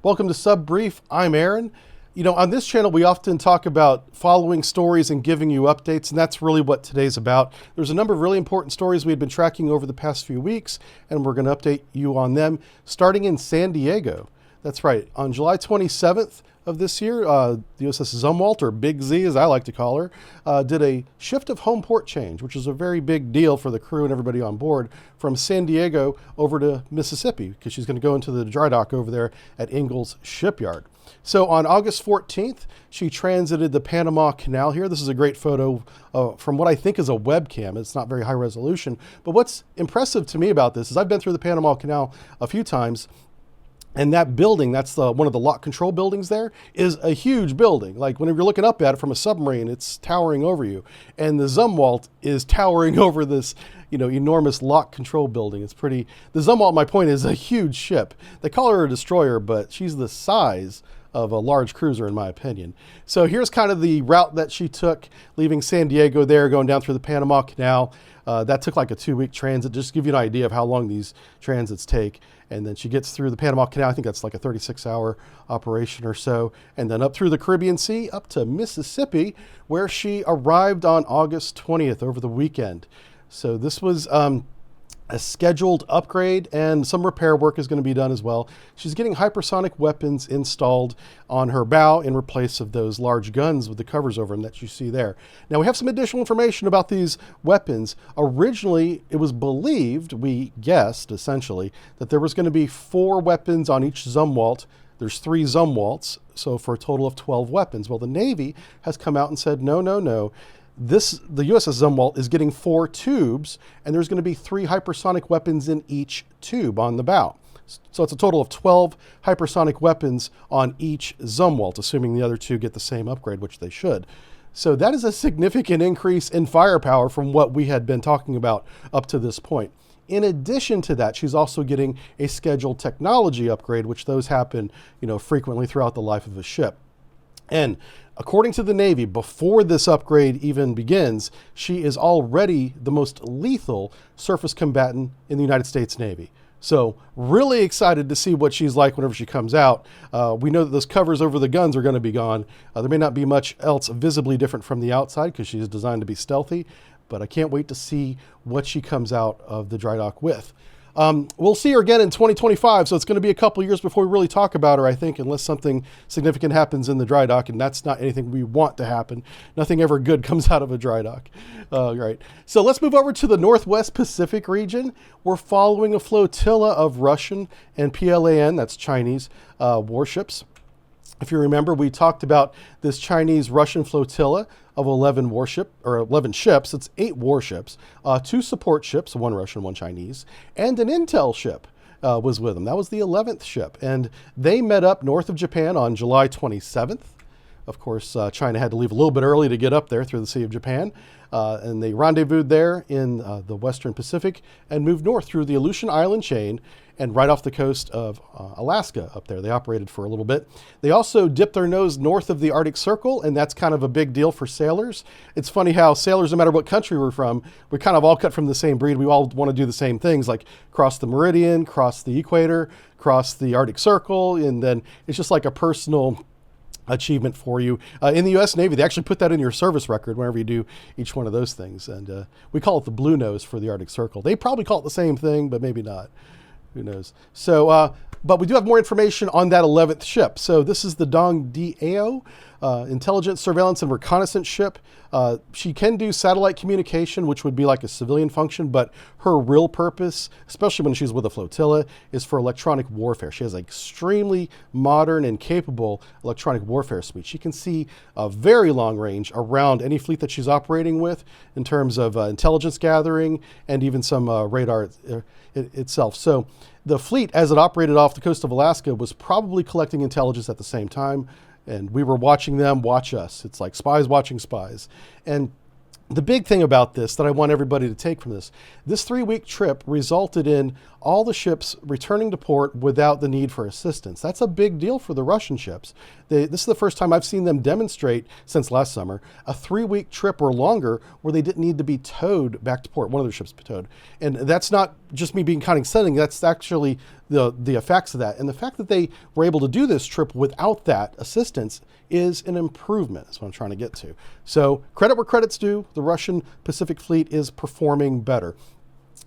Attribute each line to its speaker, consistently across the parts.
Speaker 1: Welcome to Sub Brief. I'm Aaron. You know, on this channel, we often talk about following stories and giving you updates, and that's really what today's about. There's a number of really important stories we've been tracking over the past few weeks, and we're going to update you on them, starting in San Diego. That's right. On July 27th of this year, the USS Zumwalt, or Big Z as I like to call her, did a shift of home port change, which is a very big deal for the crew and everybody on board, from San Diego over to Mississippi, because she's going to go into the dry dock over there at Ingalls Shipyard. So on August 14th, she transited the Panama Canal here. This is a great photo from what I think is a webcam. It's not very high resolution. But what's impressive to me about this is I've been through the Panama Canal a few times, and that building, that's one of the lock control buildings there, is a huge building. Like whenever you're looking up at it from a submarine, it's towering over you. And the Zumwalt is towering over this, enormous lock control building. It's pretty, the Zumwalt, my point, is a huge ship. They call her a destroyer, but she's the size of a large cruiser, in my opinion. So here's kind of the route that she took, leaving San Diego there, going down through the Panama Canal. That took like a 2-week transit, just to give you an idea of how long these transits take. And then she gets through the Panama Canal. I think that's like a 36-hour operation or so. And then up through the Caribbean Sea, up to Mississippi, where she arrived on August 20th over the weekend. So this was a scheduled upgrade, and some repair work is going to be done as well. She's getting hypersonic weapons installed on her bow in replace of those large guns with the covers over them that you see there. Now we have some additional information about these weapons. Originally, it was believed, we guessed essentially, that there was going to be 4 weapons on each Zumwalt. There's 3 Zumwalts, so for a total of 12 weapons. Well, the Navy has come out and said, no. The USS Zumwalt is getting 4 tubes, and there's going to be 3 hypersonic weapons in each tube on the bow. So it's a total of 12 hypersonic weapons on each Zumwalt, assuming the other 2 get the same upgrade, which they should. So that is a significant increase in firepower from what we had been talking about up to this point. In addition to that, she's also getting a scheduled technology upgrade, which those happen, frequently throughout the life of a ship. And according to the Navy, before this upgrade even begins, she is already the most lethal surface combatant in the United States Navy. So really excited to see what she's like whenever she comes out. We know that those covers over the guns are going to be gone. There may not be much else visibly different from the outside because she's designed to be stealthy, but I can't wait to see what she comes out of the dry dock with. We'll see her again in 2025, so it's going to be a couple years before we really talk about her, I think, unless something significant happens in the dry dock, and that's not anything we want to happen. Nothing ever good comes out of a dry dock. Right. So let's move over to the Northwest Pacific region. We're following a flotilla of Russian and PLAN, that's Chinese, warships. If you remember, we talked about this Chinese-Russian flotilla of 11 ships. It's 8 warships, 2 support ships, 1 Russian, 1 Chinese, and an intel ship was with them. That was the 11th ship. And they met up north of Japan on July 27th. Of course, China had to leave a little bit early to get up there through the Sea of Japan. And they rendezvoused there in the Western Pacific and moved north through the Aleutian Island chain and right off the coast of Alaska up there. They operated for a little bit. They also dipped their nose north of the Arctic Circle, and that's kind of a big deal for sailors. It's funny how sailors, no matter what country we're from, we're kind of all cut from the same breed. We all want to do the same things, like cross the meridian, cross the equator, cross the Arctic Circle, and then it's just like a personal achievement for you. In the U.S. Navy, they actually put that in your service record whenever you do each one of those things. And we call it the blue nose for the Arctic Circle. They probably call it the same thing, but maybe not. Who knows? So, but we do have more information on that 11th ship. So this is the Dongdiao intelligence, surveillance, and reconnaissance ship. She can do satellite communication, which would be like a civilian function, but her real purpose, especially when she's with a flotilla, is for electronic warfare. She has an extremely modern and capable electronic warfare suite. She can see a very long range around any fleet that she's operating with in terms of intelligence gathering and even some radar itself. So the fleet, as it operated off the coast of Alaska, was probably collecting intelligence at the same time. And we were watching them watch us. It's like spies watching spies. And the big thing about this that I want everybody to take from this 3-week trip resulted in all the ships returning to port without the need for assistance. That's a big deal for the Russian ships. This is the first time I've seen them demonstrate since last summer a 3-week trip or longer where they didn't need to be towed back to port. One of their ships towed. And that's not just me being condescending. That's actually the effects of that. And the fact that they were able to do this trip without that assistance is an improvement. That's what I'm trying to get to. So credit where credit's due. The Russian Pacific Fleet is performing better.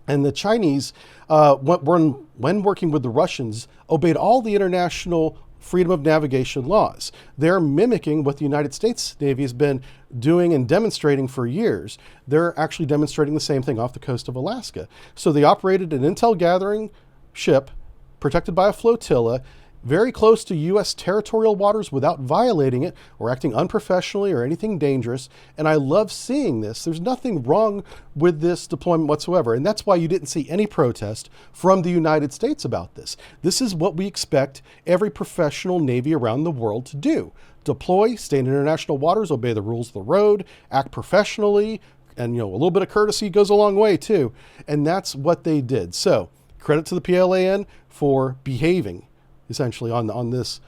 Speaker 1: And the Chinese, when working with the Russians, obeyed all the international freedom of navigation laws. They're mimicking what the United States Navy has been doing and demonstrating for years. They're actually demonstrating the same thing off the coast of Alaska. So they operated an intel gathering ship protected by a flotilla very close to U.S. territorial waters without violating it or acting unprofessionally or anything dangerous. And I love seeing this. There's nothing wrong with this deployment whatsoever. And that's why you didn't see any protest from the United States about this. This is what we expect every professional Navy around the world to do. Deploy, stay in international waters, obey the rules of the road, act professionally, and a little bit of courtesy goes a long way too. And that's what they did. So credit to the PLAN for behaving essentially on this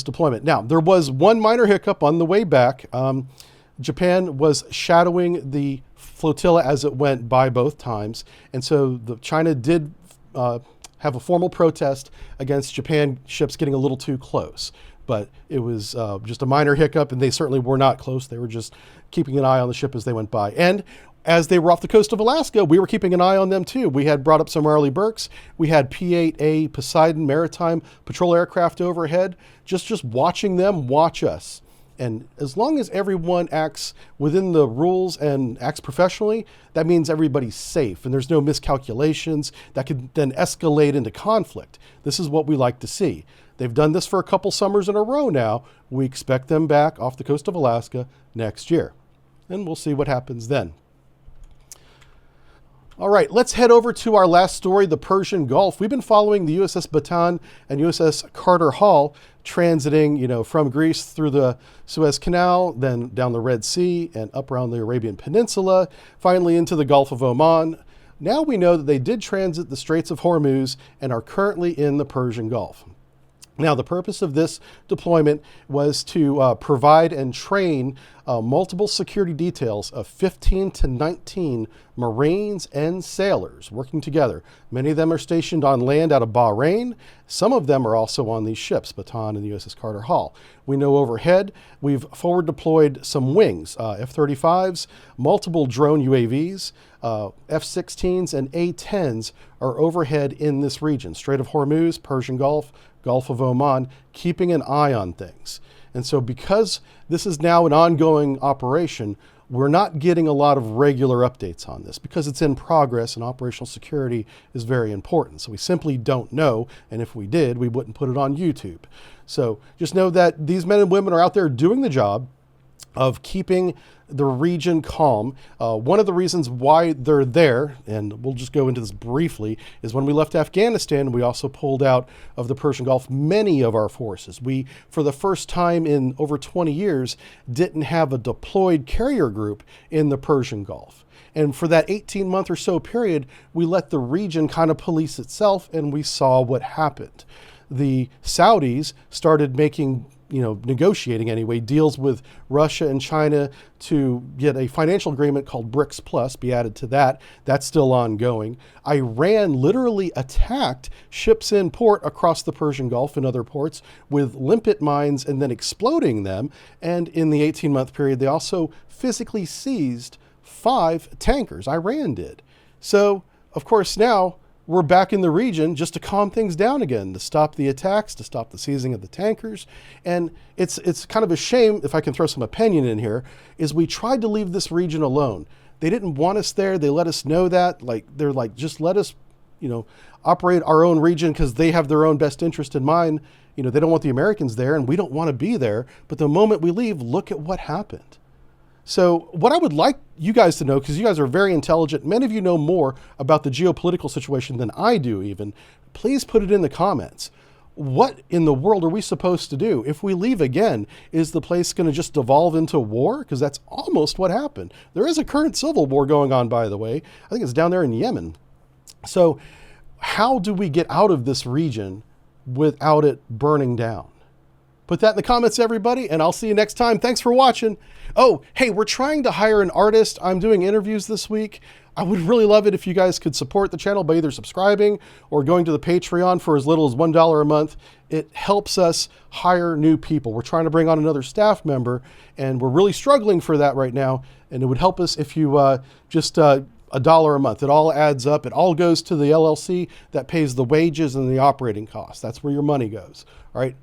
Speaker 1: deployment. Now, there was one minor hiccup on the way back. Japan was shadowing the flotilla as it went by both times, and so China did have a formal protest against Japan ships getting a little too close. But it was just a minor hiccup, and they certainly were not close. They were just keeping an eye on the ship as they went by. And as they were off the coast of Alaska, we were keeping an eye on them too. We had brought up some Arleigh Burkes. We had P-8A Poseidon maritime patrol aircraft overhead, just watching them watch us. And as long as everyone acts within the rules and acts professionally, that means everybody's safe and there's no miscalculations that could then escalate into conflict. This is what we like to see. They've done this for a couple summers in a row now. We expect them back off the coast of Alaska next year. And we'll see what happens then. All right, let's head over to our last story, the Persian Gulf. We've been following the USS Bataan and USS Carter Hall transiting, from Greece through the Suez Canal, then down the Red Sea and up around the Arabian Peninsula, finally into the Gulf of Oman. Now we know that they did transit the Straits of Hormuz and are currently in the Persian Gulf. Now, the purpose of this deployment was to provide and train multiple security details of 15 to 19 Marines and sailors working together. Many of them are stationed on land out of Bahrain. Some of them are also on these ships, Bataan and the USS Carter Hall. We know overhead, we've forward deployed some wings, F-35s, multiple drone UAVs, F-16s and A-10s are overhead in this region. Strait of Hormuz, Persian Gulf, Gulf of Oman, keeping an eye on things. And so because this is now an ongoing operation, we're not getting a lot of regular updates on this because it's in progress and operational security is very important. So we simply don't know. And if we did, we wouldn't put it on YouTube. So just know that these men and women are out there doing the job of keeping the region calm. One of the reasons why they're there, and we'll just go into this briefly, is when we left Afghanistan, we also pulled out of the Persian Gulf many of our forces. We, for the first time in over 20 years, didn't have a deployed carrier group in the Persian Gulf. And for that 18-month or so period, we let the region kind of police itself, and we saw what happened. The Saudis started making negotiating anyway, deals with Russia and China to get a financial agreement called BRICS Plus, be added to that. That's still ongoing. Iran literally attacked ships in port across the Persian Gulf and other ports with limpet mines and then exploding them. And in the 18-month period, they also physically seized 5 tankers. Iran did. So, of course, now we're back in the region just to calm things down again, to stop the attacks, to stop the seizing of the tankers. And it's kind of a shame, if I can throw some opinion in here, is we tried to leave this region alone. They didn't want us there. They let us know that. They're like, just let us, operate our own region because they have their own best interest in mind. They don't want the Americans there and we don't want to be there. But the moment we leave, look at what happened. So what I would like you guys to know, because you guys are very intelligent, many of you know more about the geopolitical situation than I do even, please put it in the comments. What in the world are we supposed to do? If we leave again, is the place going to just devolve into war? Because that's almost what happened. There is a current civil war going on, by the way. I think it's down there in Yemen. So how do we get out of this region without it burning down? Put that in the comments, everybody, and I'll see you next time. Thanks for watching. Oh, hey, we're trying to hire an artist. I'm doing interviews this week. I would really love it if you guys could support the channel by either subscribing or going to the Patreon for as little as $1 a month. It helps us hire new people. We're trying to bring on another staff member, and we're really struggling for that right now. And it would help us if you just $1 a month. It all adds up. It all goes to the LLC that pays the wages and the operating costs. That's where your money goes. All right.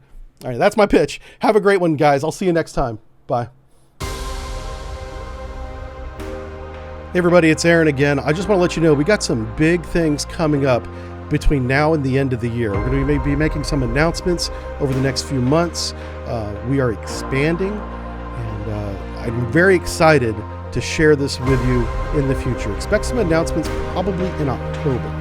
Speaker 1: All right. That's my pitch. Have a great one, guys. I'll see you next time. Bye. Hey everybody, it's Aaron again. I just want to let you know we got some big things coming up between now and the end of the year. We're going to be making some announcements over the next few months. We are expanding, and I'm very excited to share this with you in the future. Expect some announcements probably in October.